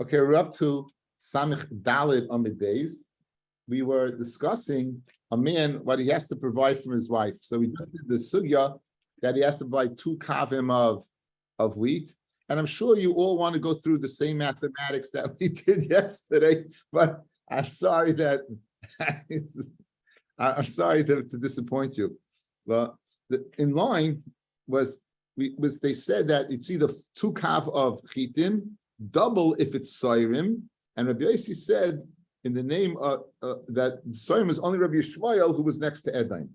Okay, we're up to Samich Dalit Amid Beis. We were discussing a man, what he has to provide from his wife. So we did the sugya that he has to buy 2 kavim of wheat. And I'm sure you all want to go through the same mathematics that we did yesterday, but I'm sorry that I'm sorry to disappoint you. But in line they said that it's either 2 kav of chitim, double if it's soirim, and Rabbi Yossi said in the name of that soirim is only Rabbi Yishmael, who was next to Edaim.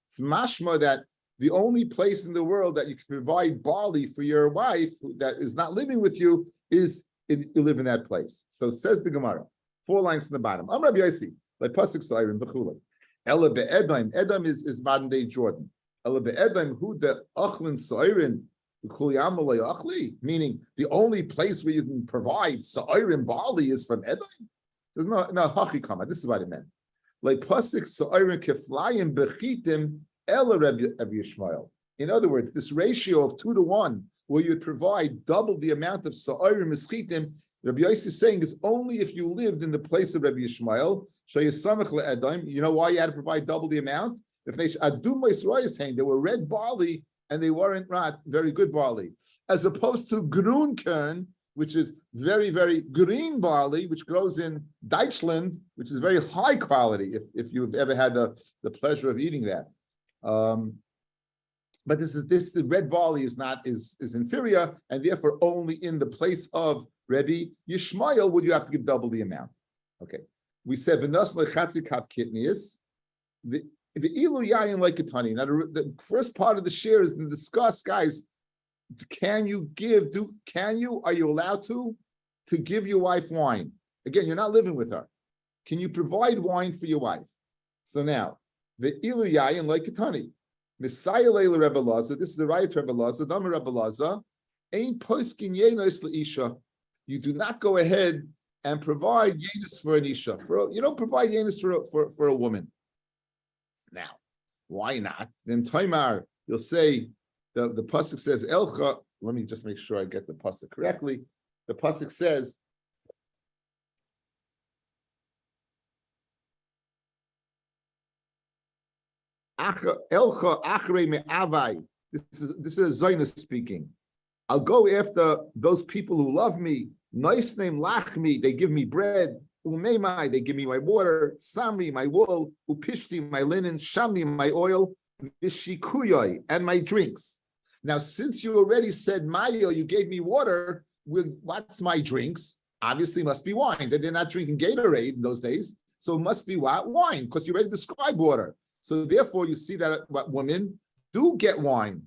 It's mashma that the only place in the world that you can provide barley for your wife that is not living with you is you live in that place. So says the Gemara, 4 lines from the bottom. I'm Rabbi Yossi, like pasuk soirim b'chulei. Ela be'edaim, Edom is modern day Jordan. Ela be'edaim hu de achlin soirim. Meaning the only place where you can provide sa'irim barley is from Edom. There's no hachikama. This is what it meant. Like pasuk sa'irim keflayim bechitim ela Rabbi Yishmael. In other words, this ratio of 2 to 1, where you would provide double the amount of sa'irim eschitim, Rabbi Yossi is saying is only if you lived in the place of Rabbi Yishmael. You know why you had to provide double the amount? If they adum is saying there were red barley, and they weren't very good barley, as opposed to grün kern, which is very, very green barley, which grows in Deutschland, which is very high quality, if you've ever had the pleasure of eating that. But the red barley is inferior, and therefore only in the place of Rabbi Yishmael would you have to give double the amount. Okay. We said v'nos lechatzi kav kitnius. Now, the first part of the share is to discuss, guys, are you allowed to give your wife wine? Again, you're not living with her. Can you provide wine for your wife? So now, the ilu yayin like Katani. Messiah Leila Rebbe Laza, this is the right Rebbe Laza, Dama Rebbe Laza, ain't poskin yenos leisha. You do not go ahead and provide yenos for an isha. You don't provide yenos for a woman. Now, why not? Then Taimar, you'll say the pasuk says Elcha. Let me just make sure I get the pasuk correctly. The pasuk says Elcha Achrei Me'avai. This is Zionist speaking. I'll go after those people who love me. Nice name Lachmi. They give me bread. Umeimai, they give me my water, Samri, my wool, Upishti, my linen, Shamni, my oil, Vishikuyoi, and my drinks. Now, since you already said Mayo, you gave me water, what's my drinks? Obviously must be wine. They're not drinking Gatorade in those days, so it must be what? Wine, because you already described water. So therefore, you see that women do get wine.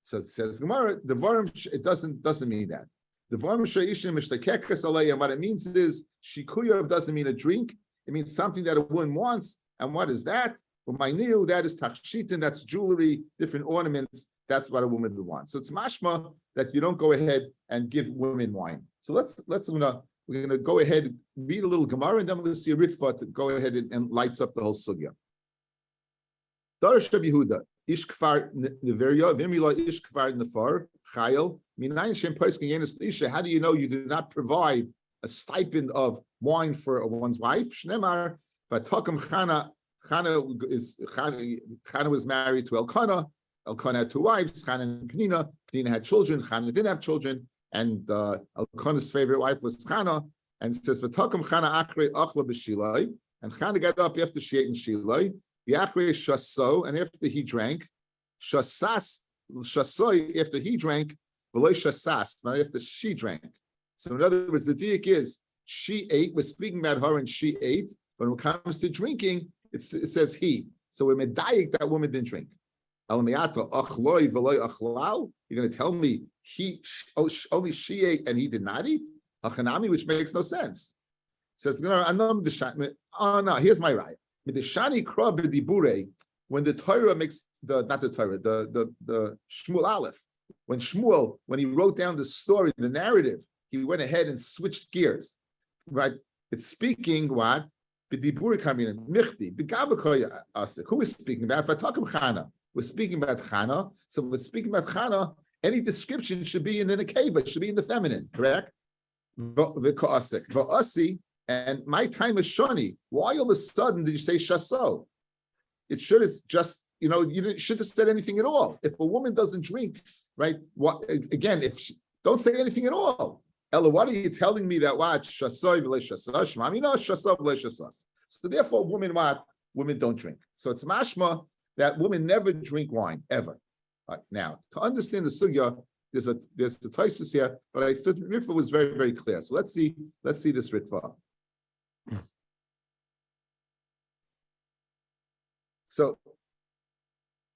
So it says Gemara, the Varim, it doesn't mean that. The and what it means is shikuyav doesn't mean a drink. It means something that a woman wants. And what is that? Well, my new that is tachshitin, that's jewelry, different ornaments. That's what a woman would want. So it's mashma that you don't go ahead and give women wine. So we're gonna go ahead and read a little Gemara, and then we're gonna see a Ritva to go ahead and lights up the whole sugya. Darash Rabbi Yehuda. Ishkfar Neveria, Vimila Ishkfar Nefar, Chayil, Minayin Shem Poskin Yenis Isha. How do you know you do not provide a stipend of wine for one's wife? Shnemar, Vatakum Chana. Chana was married to Elkanah. Elkanah had 2 wives, Chana and Penina. Penina had children, Chana didn't have children, and Elkanah's favorite wife was Chana. And it says, Vatakum Chana Akre Achla B'Shilai. And Chana got up after she ate in Shilai. Yachre shaso, and after he drank, shasas shasoi after he drank, below shasas, not after she drank. So in other words, the diak is she ate. We're speaking about her and she ate, but when it comes to drinking, it says he. So we're medayik that woman didn't drink. You're going to tell me only she ate and he did not eat? Achanami, which makes no sense. It says no. Here's my right. When the Torah makes the Shmuel Aleph, when he wrote down the story, the narrative, he went ahead and switched gears. Right? It's speaking what? Who is speaking about? We're speaking about Chana. So if we're speaking about Chana, any description should be in the nekeva, should be in the feminine, correct? v'ka'asik v'asi, and my time is shani. Why all of a sudden did you say shaso? It should have just, you should have said anything at all. If a woman doesn't drink, right? What again? Don't say anything at all. Ella, what are you telling me that what shasoy v'leishasas? I mean, no shasoy v'leishasas. So therefore, women don't drink. So it's mashma that women never drink wine ever. Now, to understand the sugya, there's a taisus here, but I thought Ritva was very, very clear. So let's see this Ritva. So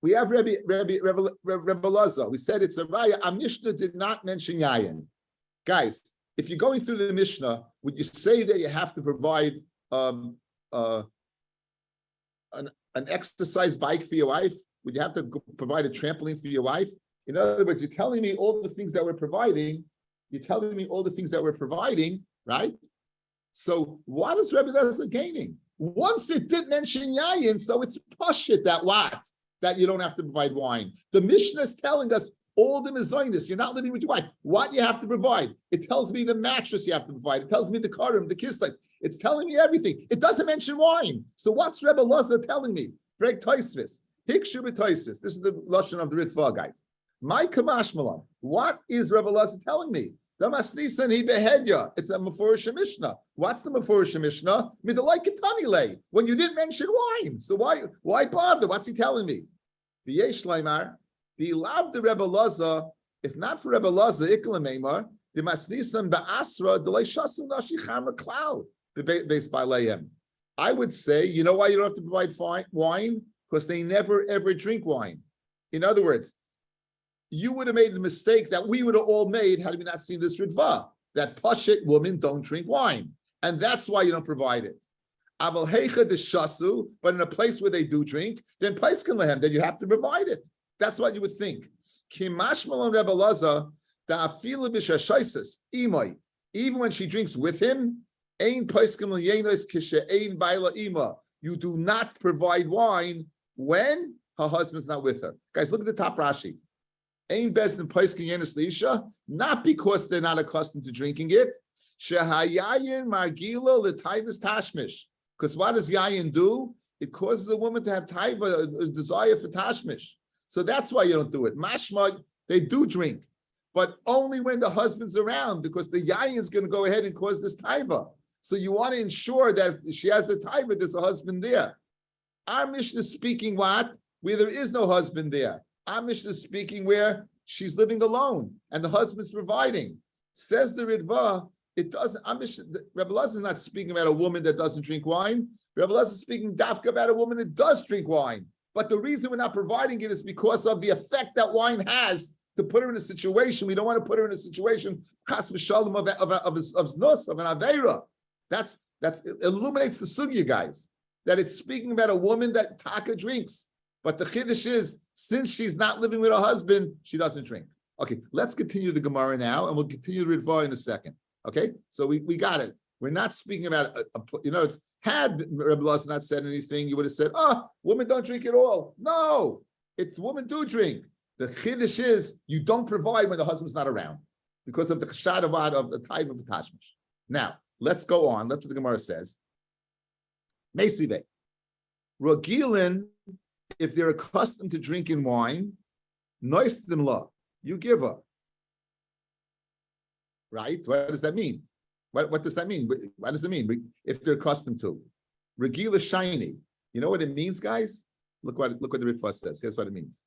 we have Rabbi Laza. We said it's a raya. Our Mishnah did not mention yayin. Guys, if you're going through the Mishnah, would you say that you have to provide an exercise bike for your wife? Would you have to provide a trampoline for your wife? In other words, you're telling me all the things that we're providing. Right? So what is Rabbi Laza gaining? Once it did mention yayin, so it's pashit that you don't have to provide wine. The Mishnah is telling us all the mezainis. You're not living with your wife. What you have to provide? It tells me the mattress you have to provide. It tells me the karim, the kislex. It's telling me everything. It doesn't mention wine. So what's Rebbe Laza telling me? Greg Toisvis, Hikshu b'Toisvis. This is the lashon of the Ritva, guys. My kamash malam. What is Rebbe Laza telling me? It's a Mefurish Mishnah. What's the Mefurish Mishnah? When you didn't mention wine. So why bother? What's he telling me? V'yesh laimar, the lav the Rebbe Laza, if not for Rebbe Laza, ikla meimar, the masnisan ba'asra, delay shasum nashi chamra klal, based by layem. I would say, you know why you don't have to provide wine? Because they never ever drink wine. In other words, you would have made the mistake that we would have all made had we not seen this ritva, that pashit women don't drink wine. And that's why you don't provide it. Aval heicha de shasu, but in a place where they do drink, then paiskin lehem, then you have to provide it. That's what you would think. Kimashmal and Rebbe Laza, da afila b'shashaisis, imoi, even when she drinks with him, ein paiskin leyenos kishe ein baila ima. You do not provide wine when her husband's not with her. Guys, look at the top Rashi. Ain bezdin paiskin yenis leisha, not because they're not accustomed to drinking it. Shehayayin margila l'tayvus tashmish. Because what does yayin do? It causes a woman to have taiva, a desire for tashmish. So that's why you don't do it. Mashma, they do drink, but only when the husband's around, because the yayin's going to go ahead and cause this taiva. So you want to ensure that if she has the taiva, there's a husband there. Our Mishnah is speaking what? Where there is no husband there. Our Mishnah is speaking where she's living alone and the husband's providing. Says the Ritva, it doesn't. Rabbi Laza is not speaking about a woman that doesn't drink wine. Rabbi Laza is speaking dafka about a woman that does drink wine. But the reason we're not providing it is because of the effect that wine has to put her in a situation. We don't want to put her in a situation chas v'shalom of znus, of an aveira. That illuminates the sugya, guys. That it's speaking about a woman that taka drinks. But the chiddush is, since she's not living with her husband, she doesn't drink. Okay, let's continue the Gemara now, and we'll continue the Ritva in a second. Okay, so we got it. We're not speaking about, it's had Rabbi Laza not said anything, you would have said, women don't drink at all. No, it's women do drink. The chiddush is, you don't provide when the husband's not around because of the chashad of the type of tashmish. Now, let's go on. That's what the Gemara says. Meisive. Ragilin, if they're accustomed to drinking wine, noistim la, you give her. Right? What does that mean? What does that mean? What does it mean? If they're accustomed to. Regila shiny. You know what it means, guys? Look what the Ritva says. Here's what it means.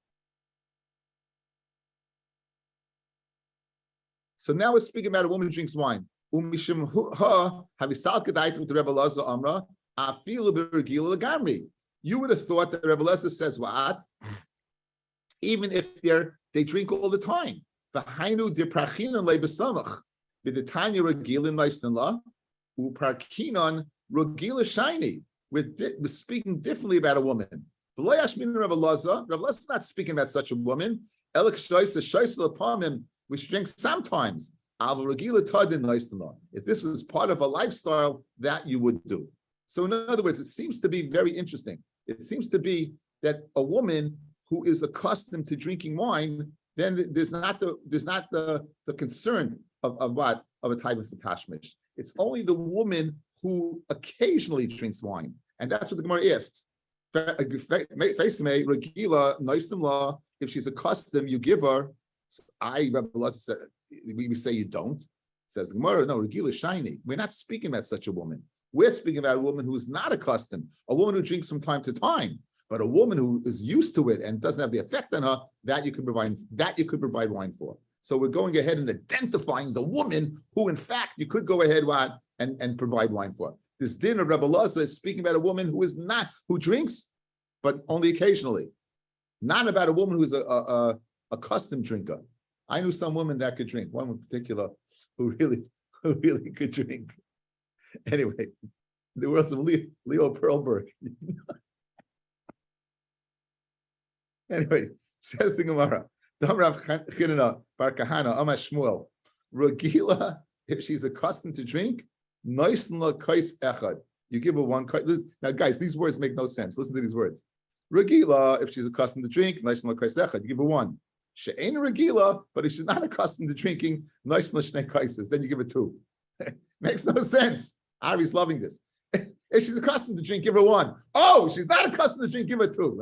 So now we're speaking about a woman who drinks wine. Umishim ha havisal kedaitim to Rebbe Laza Amra afilu b'regila legamri. You would have thought that Rebbe Laza says what? Even if they drink all the time. V'hainu diprachinon lebesamach. B'detanya regilin leisnala uparkinon regila shiny. We're speaking differently about a woman. Rebbe Laza is not speaking about such a woman. Which drinks sometimes. If this was part of a lifestyle, that you would do. So in other words, it seems to be very interesting. It seems to be that a woman who is accustomed to drinking wine, then there's not the concern of what? Of a type of tashmish. It's only the woman who occasionally drinks wine. And that's what the Gemara asks. If she's accustomed, you give her. Rabbi said, we say you don't. Says the Gemara, no, Regila is shiny. We're not speaking about such a woman. We're speaking about a woman who is not accustomed, a woman who drinks from time to time, but a woman who is used to it and doesn't have the effect on her, that you could provide wine for. So we're going ahead and identifying the woman who, in fact, you could go ahead and provide wine for. This din of Rabbi Lazar is speaking about a woman who drinks, but only occasionally. Not about a woman who's a custom drinker. I knew some women that could drink. One in particular who really could drink. Anyway, there was some Leo Perlberg. Anyway, says the Gemara, Regila, if she's accustomed to drink, you give her one. Now, guys, these words make no sense. Listen to these words. Regila, if she's accustomed to drink, you give her one. She'ain Regila, but if she's not accustomed to drinking, then you give her two. Makes no sense. Ari's loving this. If she's accustomed to drink, give her one. Oh, she's not accustomed to drink, give her two.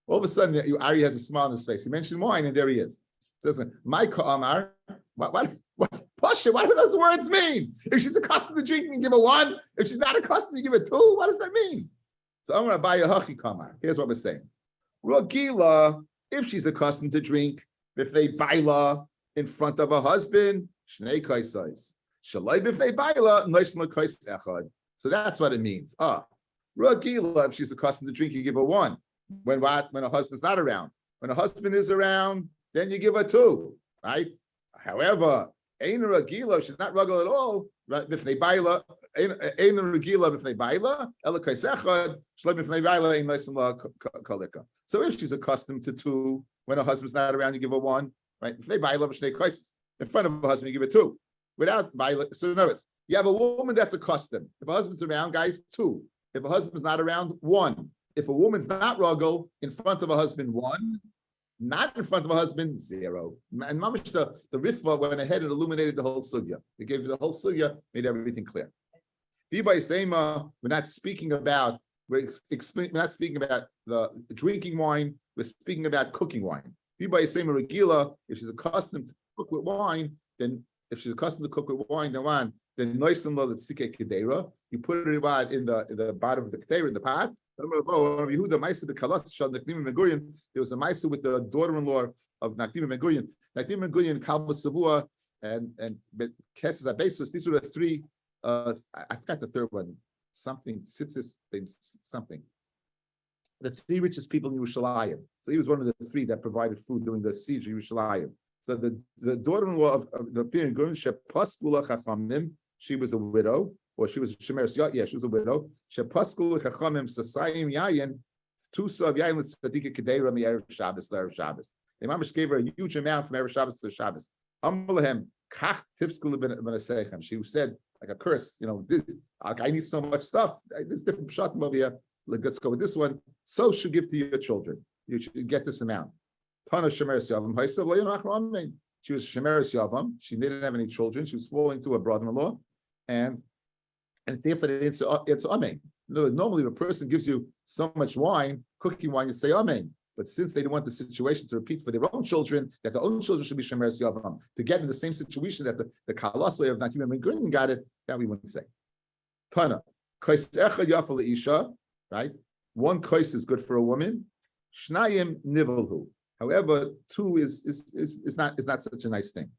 All of a sudden, Ari has a smile on his face. He mentioned wine, and there he is. It says, "My Amar, Pasha, what do those words mean? If she's accustomed to drinking, give her one. If she's not accustomed, you give her two. What does that mean?" So I'm going to buy a hachi kamar. Here's what we're saying. Ragila, if she's accustomed to drink, if they baila in front of her husband, shnei kaisais. Shalai if they baila, noisn kais echad. So that's what it means. Ragila, if she's accustomed to drink, you give her one. When her husband's not around. When her husband is around, then you give her two, right? However, Ein Regila, she's not rugged at all. Right? If they baila, Ein Regila, if they baila, Ela Kaisechad, Shlem if they baila, Ein Noisim Kalika. So if she's accustomed to two, when her husband's not around, you give her one, right? If they baila, Shnei Kaises, in front of her husband, you give her two. Without baila, so no, you have a woman that's accustomed. If her husband's around, guys, two. If her husband's not around, one. If a woman's not ruggle, in front of a husband, one. Not in front of a husband, zero. And Mamish, the Ritva went ahead and illuminated the whole sugya. It gave you the whole sugya, made everything clear. We're not speaking about the drinking wine. We're speaking about cooking wine. Regila, if she's accustomed to cook with wine, then noisim the tzike kedera. You put it in the bottom of the kedera in the pot. There was a Maisa with the daughter-in-law of Nakdim Ben Gurion. Nakdim Ben Gurion, Kalba Savua, and Kesses Abesos. These were the three. I forgot the third one. Something Sitzis something. The three richest people in Yerushalayim. So he was one of the three that provided food during the siege of Yerushalayim. So the daughter-in-law of the Ben Gurion, Shepaskula Chachamim. She was a widow. Or she was a shemeres, she was a widow. Shepaskul chachamim sasayim yayin, tusa of yayin tzadika kedera mi erev Shabbos l'erev Shabbos. The mamish gave her a huge amount from erev Shabbos to Shabbos. Amalehem kach tifskul b'nasechem. She said like a curse, I need so much stuff. There's different pshatim over here. Let's go with this one. So should give to your children. You should get this amount. Tana shemeres yavam. She was shemeres yavam. She didn't have any children. She was falling to her brother-in-law, and therefore it's amen. Normally, if a person gives you so much wine, cooking wine, you say amen. But since they don't want the situation to repeat for their own children, that their own children should be shemeres yavam, to get in the same situation that the kalasoi of Nakim Ben Gurion got it, that we wouldn't say. Tana, kais echad yafal isha, right? One kais is good for a woman. Shnayim nivelhu. However, two is not such a nice thing.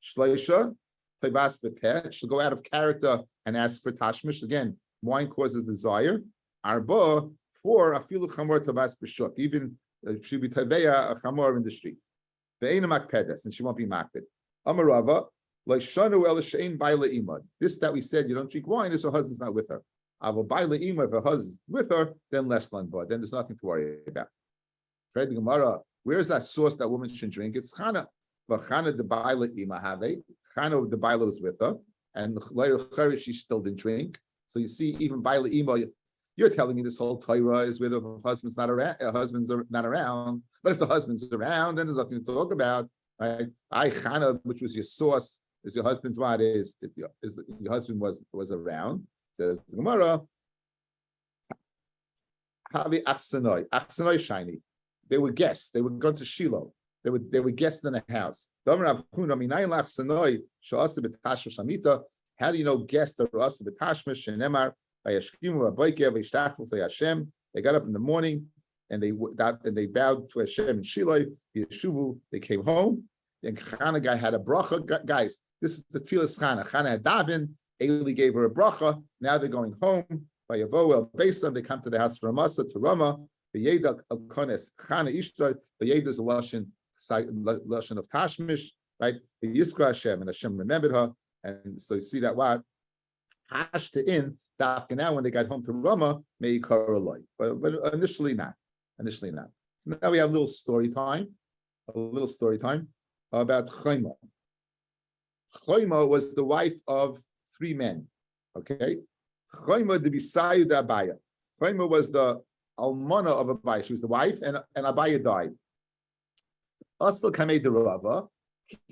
Shleisha. She'll go out of character and ask for tashmish. Again, wine causes desire. Arba, 4, afilu chamor tavas b'shuk. Even she'll be taveya a chamor in the street. Ve'ena makpedes, and she won't be makped. Amarava, leishanu el she'ein baila imad. This that we said, you don't drink wine if her husband's not with her. Aval baila imad, if her husband's with her, then less lanba. Then there's nothing to worry about. Fred the Gemara, where is that source that woman should drink? It's chana. V'chana de baila ima have. Chana, the baila was with her, and she still didn't drink. So you see, even baila ima, you're telling me this whole Torah is with her husband's not around. But if the husband's around, then there's nothing to talk about, right? Chana, which was your source, Is your husband's what is your husband was around? Says the Gemara. Havi achsanoi shiny. They were guests. They were going to Shiloh. They were guests in a house. How do you know guests are us b'tashmish shenemar vayashkimu v'boikev v'ishtachvu leHashem? They got up in the morning and they bowed to Hashem in Shiloh. Yeshuvu. They came home. And Chana guy had a bracha. Guys, this is the tefillas Chana. Chana had daven. Eli gave her a bracha. Now they're going home. By Yavo el Beisam, they come to the house from Ramasa to Rama. V'yeda al kones Chana ishtoy. V'yeda is a lashon of Tashmish, right? V'yiskra Hashem, and Hashem remembered her. And so you see that what hashta in dafka now when they got home to Rama may koroloi, but initially not. So now we have a little story time about Chayma. Chayma was the wife of 3 men. Okay, Chayma de Bisayu de Abaya. Chayma was the almana of Abaya. She was the wife, and Abaya died. Asl Kamei de Rava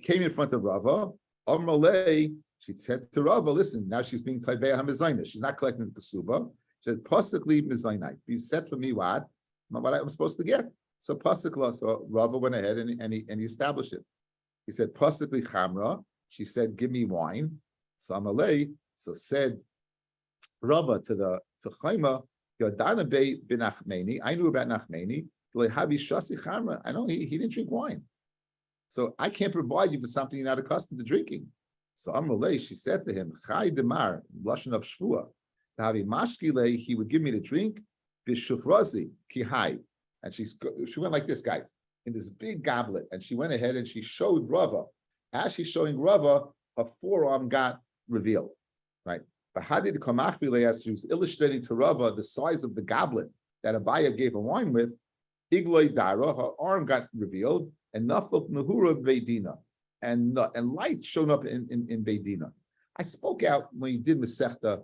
came in front of Rava. Amralei, she said to Rava, listen, now she's being Taibei HaMezayna. She's not collecting the Kesuba. She said, Pasukli Mezaynai. You said for me what I'm supposed to get. So Pasukla, so Rava went ahead and he established it. He said, Pasukli Chamra. She said, give me wine. So Amalei, so said Rava to Chayma, Yodana Bey bin Achmeni. I knew about Nachmeni. I know he didn't drink wine. So I can't provide you for something you're not accustomed to drinking. So Amalei, she said to him, Chai Demar, Lashon of Shvua, Tahavi Mashkile, he would give me to drink, Bishufrazi, Kihai. And she went like this, guys, in this big goblet, and she went ahead and she showed Rava. As she's showing Rava, her forearm got revealed, right? But how did Kamachvile, as she was illustrating to Rava the size of the goblet that Abaya gave her wine with, Igloi Dara, her arm got revealed, and Nafuk Nahura Beidina, and light showed up in Beidina. I spoke out when you did Masechta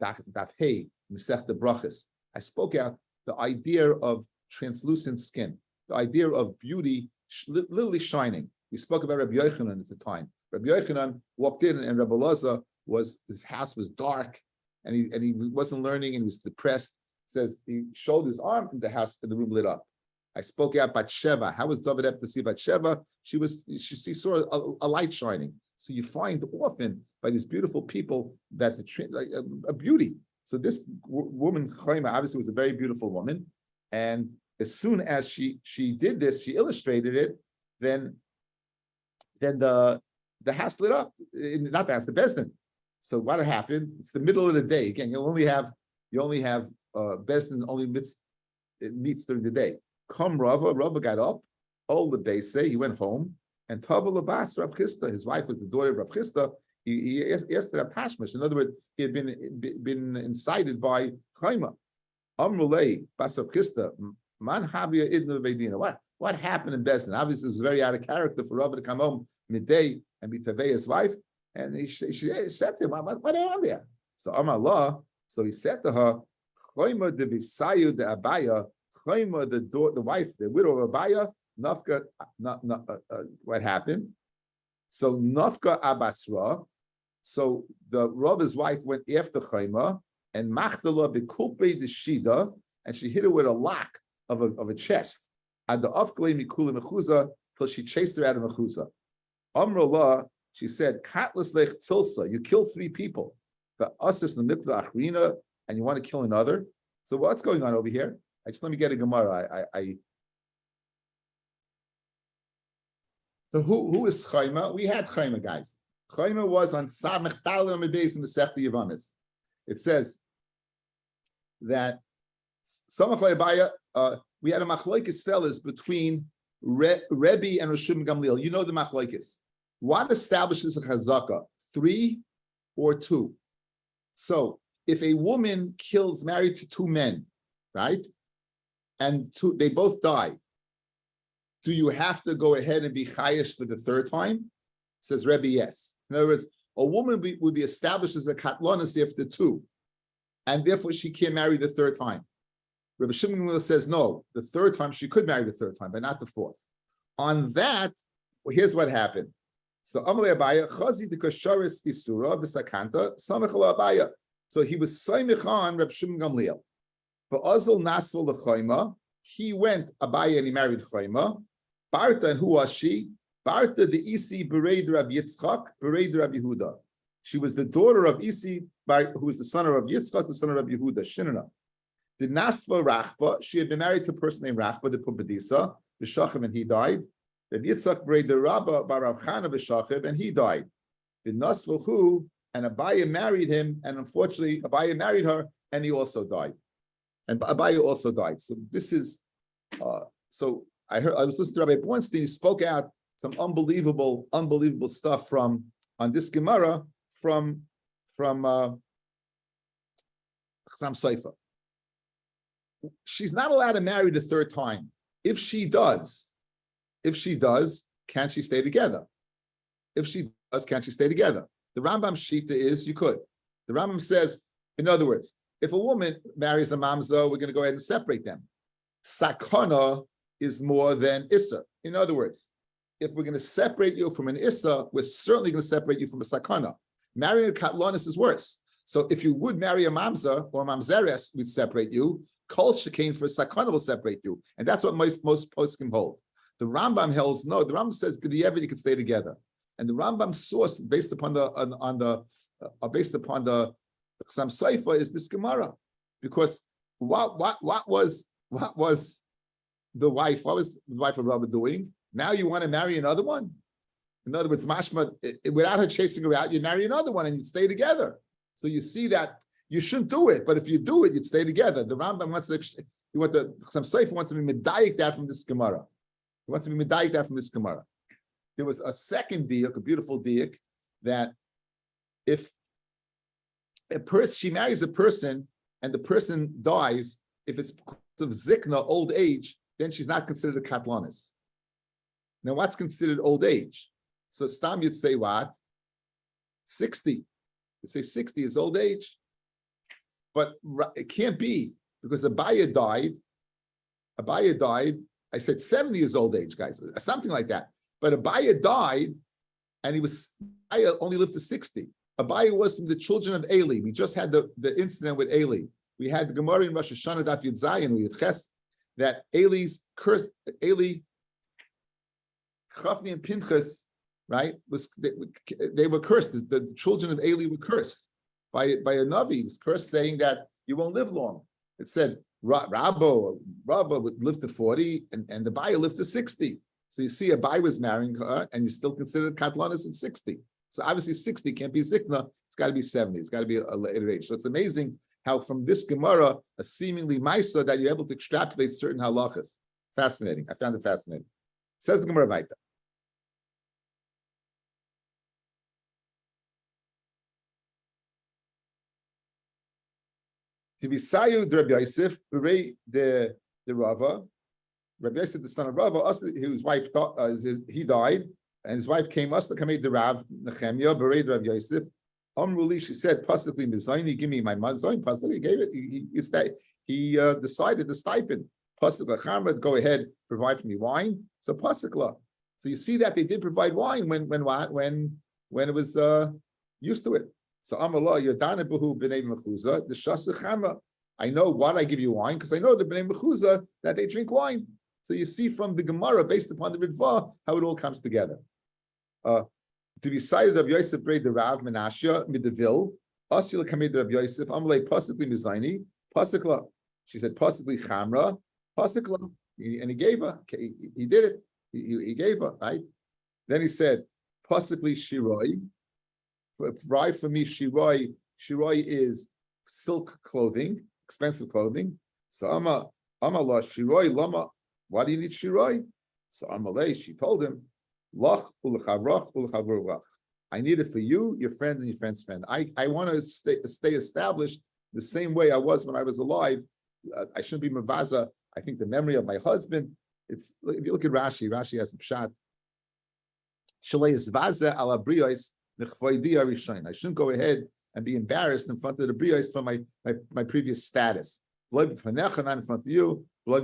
Daf Hey, Masechta Brachas. I spoke out the idea of translucent skin, the idea of beauty literally shining. We spoke about Rabbi Yochanan at the time. Rabbi Yochanan walked in, and Rabbi Loza his house was dark, and he wasn't learning, and he was depressed. Says he showed his arm in the house, and the room lit up. I spoke out Batsheva. How was David able to see Batsheva? She saw a light shining. So you find often by these beautiful people that a beauty. So this woman Chayma obviously was a very beautiful woman, and as soon as she did this, she illustrated it. Then the house lit up. Not the house, the Bezdin. So what happened? It's the middle of the day. Again, you only have Bezdin only meets during the day. Come Rava got up, all the base say he went home, and Tava Labas Rav Chisda, his wife was the daughter of Rav Chisda. He asked Rav Tashmish. In other words, he had been incited by Chayma. Amrulei Bas Rav Chisda, Man Habia Idnu Beidina. What happened in Bezdin? Obviously, it was very out of character for Rava to come home midday and be Tavei his wife. And she said to him, what on there? So Allah, so he said to her, Chayma de Bisayu de Abaya. Chayma, the wife, the widow of Abaya, Nafka, what happened? So Nafka Abasra, so the Rabbi's wife went after Chayma, and Machtala bekulpe the Shida, and she hit her with a lock of a chest. At the Afkle Mikula Mechuza, till she chased her out of Mechuza. Amrullah, she said, Katlas Lech Tilsa, you killed 3 people. The Asis Namikla Achrina, and you want to kill another. So what's going on over here? Let me get a Gemara. So who is Chayma? We had Chayma, guys. Chayma was on Samech Talim Beis in the Sechta Yavamis. It says that Samach Le'Abaya, we had a machlokes fellas between Rabbi and Rishon Gamliel. You know the machlokes. What establishes a chazaka? 3 or 2? So if a woman married to 2 men, right? And they both die. Do you have to go ahead and be chayish for the 3rd time? Says Rebbe, yes. In other words, a woman would be established as a katlonis after 2, and therefore she can't marry the 3rd time. Rebbe Shimon says no, the 3rd time she could marry the 3rd time, but not the 4th. On that, well, here's what happened. So Amalei Abaya, Chazi de Kasharis Isura, Bisakanta, Samachal Abaya. So he was Saimich on Reb Shimon Gamliel. But Azal Nasval the Chayma, he went Abaya and he married Chayma. Barta, and who was she? Barta the Isi Bereid Rav Yitzchak, Bereid Rav Yehuda. She was the daughter of Isi, who was the son of Rav Yitzchak, the son of Rav Yehuda, Shinana. The Nasva Rachba, she had been married to a person named Rachba, the Pumbedisa, the Shachim, and he died. Rav Yitzchak Bereid the Rabba, Bar Rav Chana, the Shachim, and he died. The Nasva Hu, and Abaya married him, and unfortunately, Abaya married her, and he also died. And Abaya also died. So this is, so I was listening to Rabbi Bornstein, he spoke out some unbelievable stuff on this Gemara from Chasam Seifa. She's not allowed to marry the third time. If she does, can she stay together? If she does, can she stay together? The Rambam Shita is you could. The Rambam says, in other words, if a woman marries a mamza, we're going to go ahead and separate them. Sakana is more than Issa. In other words, if we're going to separate you from an Issa, we're certainly going to separate you from a Sakana. Marrying a Katlanis is worse. So if you would marry a Mamza or a Mamzeres, we'd separate you. Kol Shekain for a Sakana will separate you. And that's what most poskim hold. The Rambam holds no. The Rambam says, B'di'evid, you can stay together. And the Rambam source, based upon the Chasam Seifa, is this Gemara. Because what was the wife of Rabbi doing? Now you want to marry another one? In other words, mashma, without her chasing her out, you marry another one and you stay together. So you see that you shouldn't do it, but if you do it, you'd stay together. The Rambam wants to, Chasam Seifa wants to be medayik that from this Gemara. He wants to be medayik that from this Gemara. There was a second diak, a beautiful diak, that if she marries a person and the person dies, if it's because of zikna, old age, then she's not considered a katlanis. Now, what's considered old age? So Stam, you'd say what? 60. You say 60 is old age. But it can't be, because Abaya died. I said 70 is old age, guys, something like that. But Abaya died, and Abaya only lived to 60. Abaya was from the children of Eli. We just had the incident with Eli. We had the Gemara in Rosh Hashanah Daf Yud Zayin, we had Ches, that Eli's cursed, Chafni and Pinchas, right? They were cursed. The children of Eli were cursed by a Navi. He was cursed, saying that you won't live long. It said Rabba would live to 40, and the Abaya lived to 60. So you see, Abaya was marrying her, and you still considered Katlanis at 60. So obviously 60 can't be Zikna, it's got to be 70, it's got to be a later age. So it's amazing how from this Gemara, a seemingly Maisa, that you're able to extrapolate certain halachas. Fascinating. I found it fascinating. Says the Gemara Vaita. Tibisayu Rabbi Yosef, the Rava, Rabbi Yosef, the son of Rava, whose wife he died, and his wife came us to come the Rav Nechemia, Bereid Rav Yosef. Amruli, she said, "Pasukli mizaini, give me my mazain." Pasukli, he gave it. He decided the stipend. Pasukla Chamad, go ahead, provide for me wine. So pasukla. So you see that they did provide wine when it was used to it. So Amallah, Yodana Buhu B'nei Mechuza, the Shasa Chama. I know what I give you wine because I know the B'nei Mechuza that they drink wine. So you see from the Gemara, based upon the Ritva, how it all comes together. To be cited of Yosef Brei the Rav Menashe Midavil, Asil Kamid Rav Yosef, Amalei Pasukli Mizaini, Pasukla. She said Pasukli Chamra, Pasukla, and he gave her. He did it. He gave her, right? Then he said Pasukli Shiroi. Right for me, Shiroi. Shiroi is silk clothing, expensive clothing. So Amala Shiroi Lama. Why do you need Shiroi? So Amalei, she told him, Lach ulchavrach ulchavrach. I need it for you, your friend, and your friend's friend. I want to stay established the same way I was when I was alive. I shouldn't be mavaza. I think the memory of my husband. It's, if you look at Rashi has a pshat. Shalei zvaza ala briyos nechvoidi arishain. I shouldn't go ahead and be embarrassed in front of the briyos for my previous status. Not in front of you. So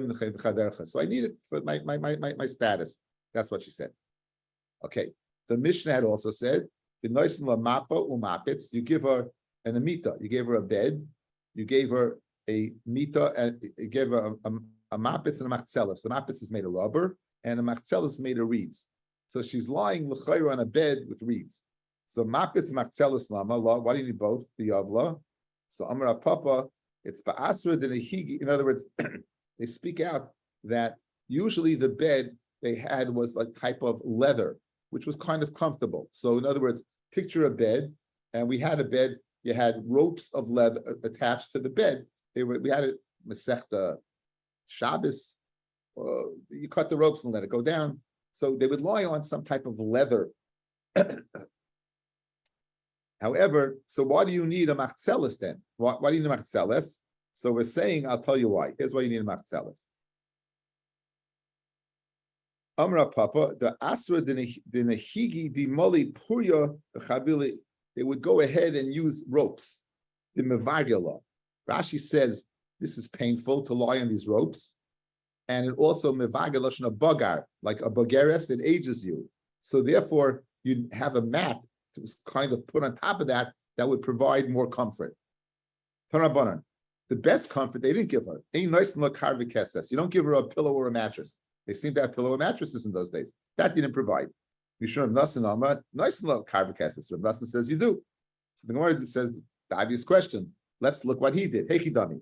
I need it for my status. That's what she said. Okay. the Mishnah had also said, you give her an amita, you gave her a bed, you gave her a mita, and you gave her a mapitz and a machzelis. The mapitz is made of rubber, and the machzelis is made of reeds. So she's lying l'chayra on a bed with reeds. So mapitz and machzelis lama. Why do you need both? The yavla. So Amar Papa, it's ba'asra de nehigi. In other words, they speak out that usually the bed they had was like type of leather, which was kind of comfortable. So in other words, picture a bed, and we had a bed. You had ropes of leather attached to the bed. We had a Masechta Shabbos. You cut the ropes and let it go down. So they would lie on some type of leather. However, so why do you need a machzelis then? Why do you need a machzelis? So we're saying, I'll tell you why. Here's why you need a machzelis. Amra Papa, the Asra the Nehigi the Moli Purya Chabili, they would go ahead and use ropes. The Mevagila. Rashi says this is painful to lie on these ropes, and it also Mevagila a bagar, like a bagares, it ages you. So therefore, you'd have a mat to kind of put on top of that would provide more comfort. The best comfort they didn't give her. You don't give her a pillow or a mattress. They seem to have pillow or mattresses in those days. That didn't provide. Mishum Nasan Amar, nice and low karvikeses. Rav Nasan says you do. So the Gemara says the obvious question. Let's look what he did. Hechidami.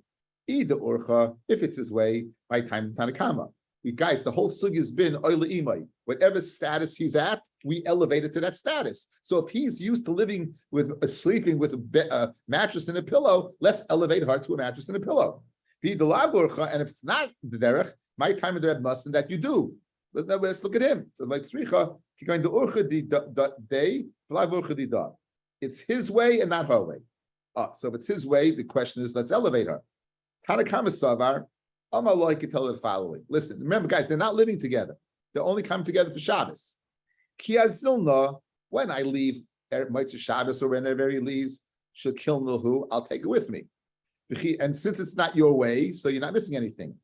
Ida Urcha, if it's his way, by time Tanakama. Guys, the whole sugi has been oila imay. Whatever status he's at, we elevate it to that status. So if he's used to living with sleeping with a mattress and a pillow, let's elevate her to a mattress and a pillow. And if it's not the derech, my time of the Reb Nassan that you do. Let's look at him. So like Tzricha, you're going to Urcha day, it's his way and not her way. So if it's his way, the question is, let's elevate her. Tanakama Savar, Amalai can tell her the following. Listen, remember, guys, they're not living together. They're only coming together for Shabbos. Kiazilna, when I leave Mitzvah Shabbos or whenever he leaves, she'll kill Nilhu, I'll take it with me. And since it's not your way, so you're not missing anything.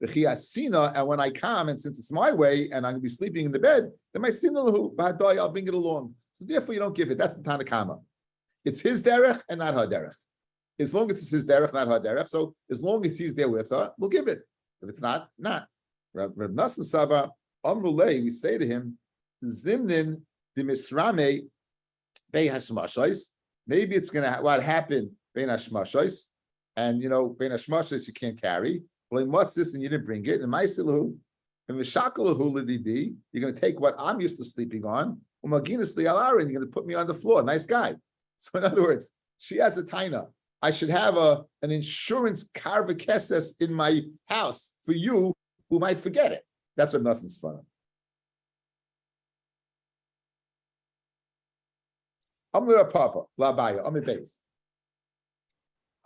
And when I come, and since it's my way, and I'm going to be sleeping in the bed, then my sinalahu, I'll bring it along. So therefore, you don't give it. That's the Tanakama. It's his derech and not her derech. As long as it's his derech, not her derech. So as long as he's there with her, we'll give it. If it's not, not. Reb Nassan Saba, Amrulei, we say to him, Zimnin the Misrame Bei Hashmashos. Maybe it's going to what happened Bein Hashmashos, and Bein Hashmashos you can't carry. Well, what's this? And you didn't bring it. And my silahu, and v'shakalahu lididi, you're going to take what I'm used to sleeping on. Umaginas li'alara, and you're going to put me on the floor. Nice guy. So in other words, she has a taina. I should have an insurance karvakeses in my house for you who might forget it. That's what Nassan's fun. Amr Papa, Labaya, Amr Beis.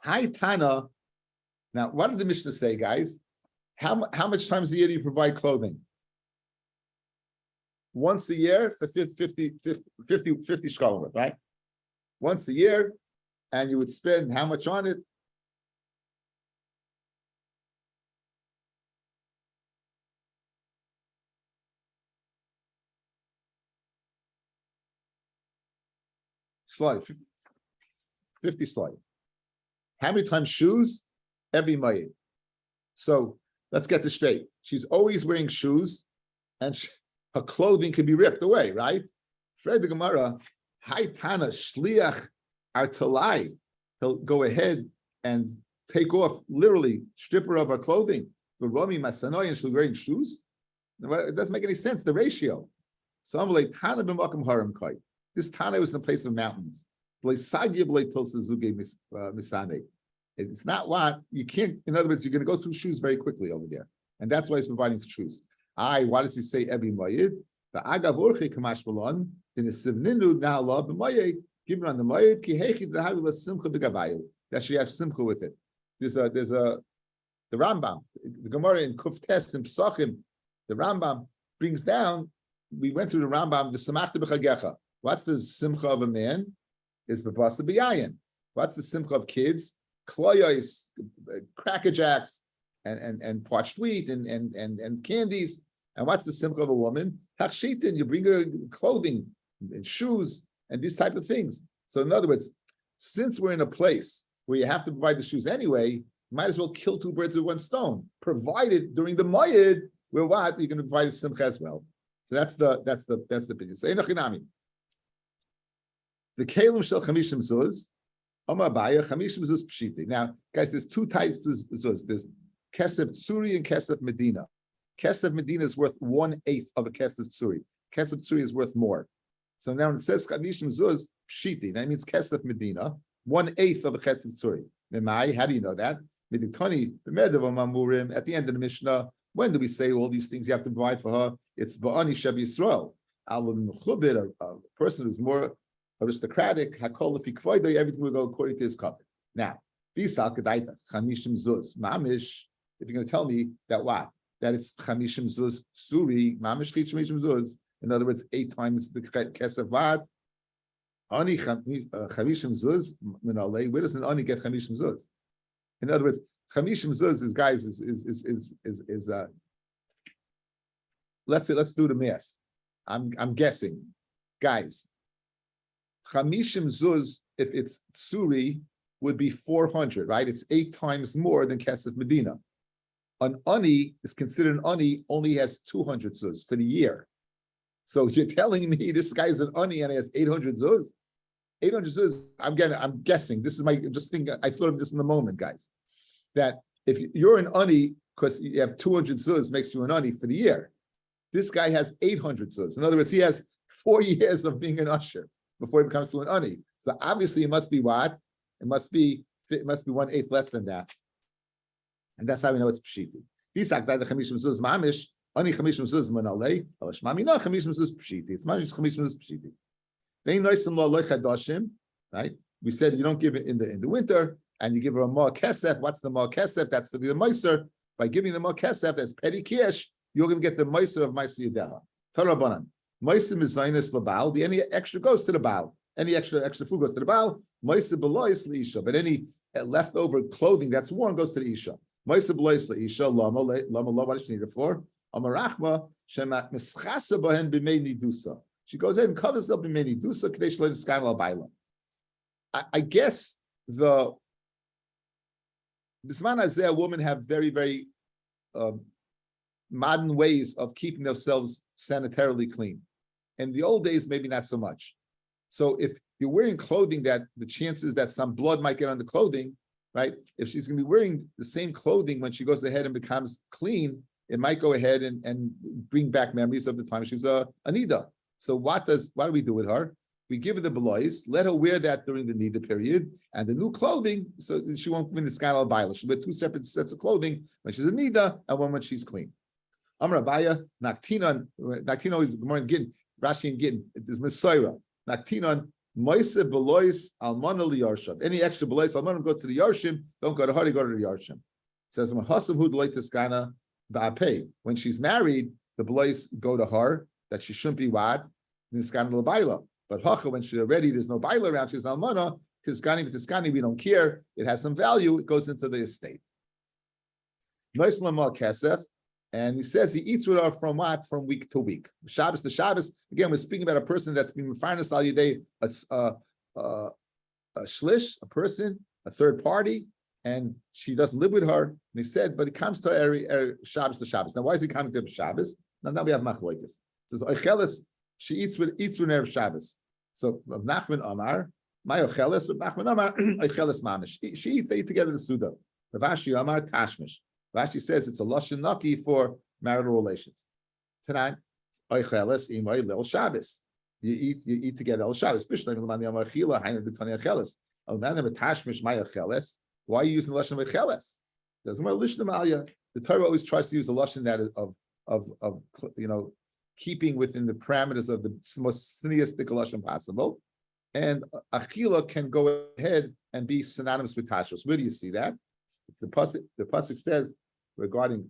Hi Tana. Now, what did the Mishnah say, guys? How much times a year do you provide clothing? Once a year for 50 shkalim worth, right? Once a year, and you would spend how much on it? Slide, 50 slide. How many times shoes? Every mayid. So let's get this straight. She's always wearing shoes, and her clothing can be ripped away, right? Fred the Gemara, Hai Tana Shliach Artalai. He'll go ahead and take off, literally, strip her of her clothing. The Romi Masanoi, and she's wearing shoes. It doesn't make any sense, the ratio. So I'm like, Tana b'makom haram kai. This Tana was in the place of mountains. It's not what you can't. In other words, you're going to go through shoes very quickly over there, and that's why he's providing shoes. Why does he say every mayid? The agav orche kamash balon in the sivninu na'ala b'mayid given on the mayid ki hechi d'havi simcha b'gavayu. That she has simcha with it. There's the Rambam, the Gemara in Kuftes and Psachim. The Rambam brings down. We went through the Rambam. The samachta b'chagecha. What's the simcha of a man? Is b'basa b'yayin. What's the simcha of kids? Kloyos, Cracker Jacks, and parched wheat and candies. And what's the simcha of a woman? Takshitin, you bring her clothing, and shoes and these type of things. So in other words, since we're in a place where you have to provide the shoes anyway, might as well kill two birds with one stone. Provided during the Moed, where what you're going to provide a simcha as well. So that's the business. The kelim shel chamishim zuz, Amar Abaya chamishim zuz pshiti. Now, guys, there's two types of zuz. There's kesef tsuri and kesef medina. Kesef medina is worth 1/8 of a kesef tsuri. Kesef tsuri is worth more. So now it says chamishim zuz pshiti. That means kesef medina, 1/8 of a kesef tsuri. How do you know that? At the end of the Mishnah, when do we say all these things you have to provide for her? It's ba'ani sheb Yisrael. A person who's more aristocratic, everything will go according to his covenant. Now, if you're going to tell me that what? That it's chamishim zuz suri, mamish chamishim zuz. In other words, 8 times the kesef vad. Ani chamishim zuz minalei. Where does an ani get chamishim zuz? In other words, chamishim zuz is, guys, is let's do the math. I'm guessing, guys. Chamishim zuz, if it's tsuri, would be 400, right? It's 8 times more than kesef medina. An ani is considered an ani, only has 200 zuz for the year. So you're telling me this guy's an ani and he has 800 zuz? 800 zuz, I'm guessing. This is just thinking, I thought of this in the moment, guys. That if you're an ani, because you have 200 zuz, makes you an ani for the year. This guy has 800 zuz. In other words, he has 4 years of being an usher before he becomes to an ani. So obviously it must be what? It must be 1/8 less than that. And that's how we know it's pshiti. Bisak da chamishim zuz mamish, ani chamishim zuz manalei, alashmami no chamishim zuz pshiti. It's mamish chamishim zuz pshiti. Vein noisim lo loy chadashim, right? We said you don't give it in the winter, and you give her a ma kesef. What's the ma kesef? That's for the meiser. By giving the ma kesef, that's petty kish, you're going to get the meiser of meiser yedeha. Tarabanan. Meiser is zaynis labal. The any extra goes to the baal. Any extra food goes to the baal. Meiser belois leisha. But any leftover clothing that's worn goes to the isha. Meiser belois leisha. Lama. What does she need it for? Amarachma shemat mischasa bahen b'mei nidusa. She goes ahead and covers up b'mei nidusa kadesh lo niskan al baila. I guess the Bisman Azeh women have very, very modern ways of keeping themselves sanitarily clean. In the old days, maybe not so much. So if you're wearing clothing that the chances that some blood might get on the clothing, right? If she's going to be wearing the same clothing when she goes ahead and becomes clean, it might go ahead and bring back memories of the time she's a nida. So what do we do with her? We give her the belois, let her wear that during the nida period, and the new clothing, so she won't win the scandal baila. She'll wear 2 separate sets of clothing when she's a nida and one when she's clean. Amar Abaya, Naktinon is more in Gittin, Rashi and Gittin, it is Messiah. Naktinon, Moise belois almana liyarshav. Any extra belois almana go to the yarshim, don't go to her, go to the yarshim. Says Mahasav hu delay tiskana ba'apei. When she's married, the belois go to her, that she shouldn't be wad, niskana l'baila. But Hacha, when she's already, there's no baila around, she's almana, tiskani, we don't care, it has some value, it goes into the estate. Nois lama kesef, and he says he eats with her from what? From week to week. Shabbos to Shabbos, again, we're speaking about a person that's been refined al yidei, a shlish, a person, a third party, and she doesn't live with her. And he said, but it comes to every Shabbos to Shabbos. Now, why is he coming to Shabbos? Now we have machloikis. It says, Oichelis, she eats with Erev Shabbos. So Rav Nachman Amar, my Ochelis, Rav Nachman Amar, Ochelis Mamish. They eat together the Suda. Rav Ashi Amar, Tashmish. Rav Ashi says it's a lashon naki for marital relations. Tonight, Ochelis Imay Lil Shabbos. You eat together El Shabbos. Bishlam Lamani Amar Chila, Hainu B'Tani Ochelis. Oh, now they're Tashmish, my Ochelis. Why are you using the lashon Ochelis? Doesn't matter lishna Aliyah. The Torah always tries to use a lashon that is of keeping within the parameters of the most synergistic lashon possible, and achila can go ahead and be synonymous with tashros. Where do you see that? It's the pasuk says regarding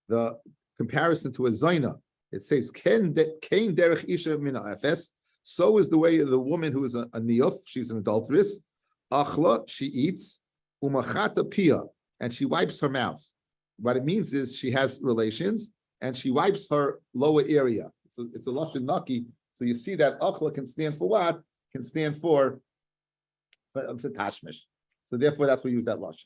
the comparison to a zayna. It says ken derech isha min ha'efes. So is the way of the woman who is a niyuf. She's an adulteress. Achla, she eats. Umachata pia, and she wipes her mouth. What it means is she has relations and she wipes her lower area. So it's a lashon naki. So you see that achla can stand for what? Can stand for tashmish. So therefore, that's why we use that lashon.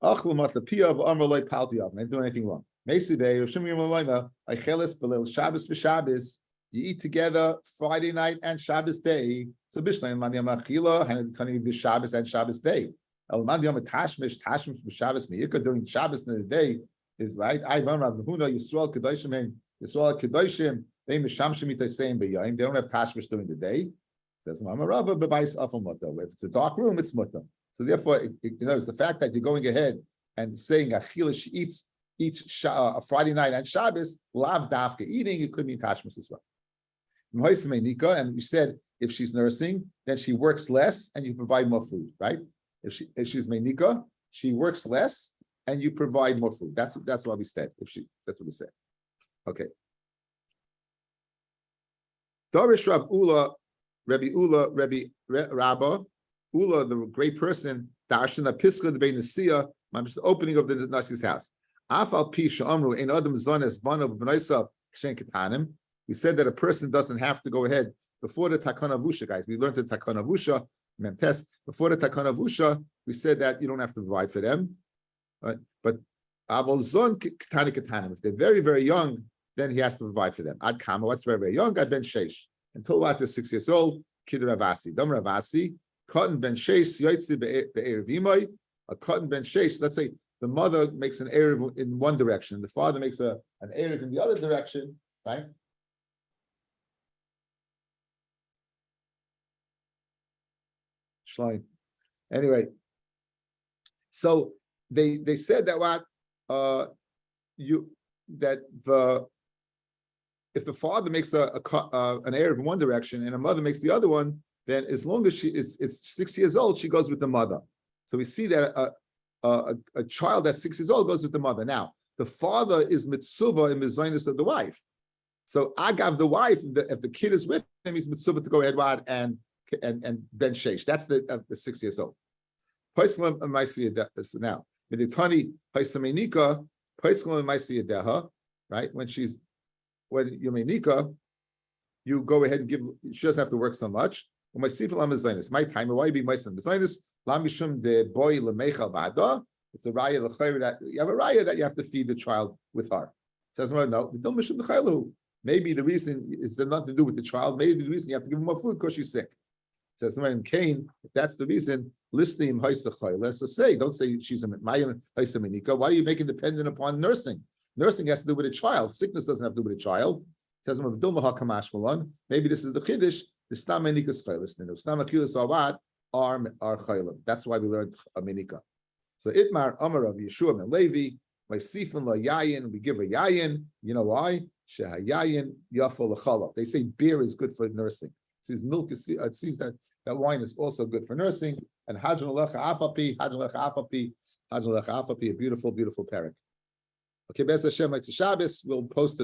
Achla matapia v'amar loy palti av. I didn't do anything wrong. Meisibei Roshim Yom Loyma Aicheles Belil Shabbos v'Shabbos. You eat together Friday night and Shabbos day. So Bishleim Mandiyam Achila and Kani v'Shabbos and Shabbos day. El Mandiyam Tashmish v'Shabbos Miyika during Shabbos in the day is right. Ivan Rav Huna Yisrael Kedoshim and Yisrael Kedoshim. They mishamshim itayseim beyayin. They don't have tashmish during the day. There's no Rabbi b'bayis afal mutter. If it's a dark room, it's mutter. So therefore, it's the fact that you're going ahead and saying achila she eats a Friday night and Shabbos lav dafka eating. It could mean tashmish as well. And we said if she's nursing, then she works less and you provide more food, right? If she's meinika, she works less and you provide more food. That's what we said. That's what we said. Okay. Darish Rav Ula, Rabbi Rabba, Ula, the great person, Darshana Piska the Beinasiya, the opening of the Nasi's house. Afal Pisha Amru, in Adam Zones, Bano Benoisa, Kshen Ketanim. We said that a person doesn't have to go ahead before the Takana Vusha, guys. We learned the Takana Vusha, Memtes. Before the Takana Vusha, we said that you don't have to provide for them. Right? But Aval Zon Ketani Ketanim, if they're very, very young, then he has to provide for them. Ad Kama, what's very, very young? Ad Ben Sheish. Until what is 6 years old, Kid Ravasi. Dam Ravasi, Cotton Ben Sheish, Yoitzi Be'er Vimoi, a Cotton Ben Sheish. Let's say the mother makes an Erev in one direction, the father makes an Erev in the other direction, right? Schlein. Anyway, so they said that what if the father makes an Erev in one direction and a mother makes the other one, then as long as it's 6 years old, she goes with the mother. So we see that a child that's 6 years old goes with the mother. Now, the father is mitzvah in mezainis of the wife. So agav the wife, if the kid is with him, he's mitzvah to go ahead and ben sheish. That's the 6 years old. Now, miditani paisamenika paislam maisiyadeha, right? When you're menika, you go ahead and give. She doesn't have to work so much. My time, why be meisim mezainis? Lamishum de boy lemechal ba'ada. It's a raya that you have a raya that you have to feed the child with her. Says no, maybe the reason is nothing to do with the child. Maybe the reason you have to give him more food because she's sick. Says no, in Cain, if that's the reason, listening let's just say, don't say she's a mayim menika. Why do you make it dependent upon nursing? Nursing has to do with a child. Sickness doesn't have to do with a child. Says maybe this is the chiddush. The stam menikas chaylis. The stam achilas are what are chaylim. That's why we learned a menika. So itmar amar of Yeshua and Levi by sifin la yayin. We give a yayin. You know why? Shehayayin yafol lechalaf. They say beer is good for nursing. It says milk is. It sees that wine is also good for nursing. And hajjan lecha afapi, hajjan lecha afapi, hajjan lecha afapi. A beautiful, beautiful parak. Okay, B'ez Hashem, it's a Shabbos. We'll post it.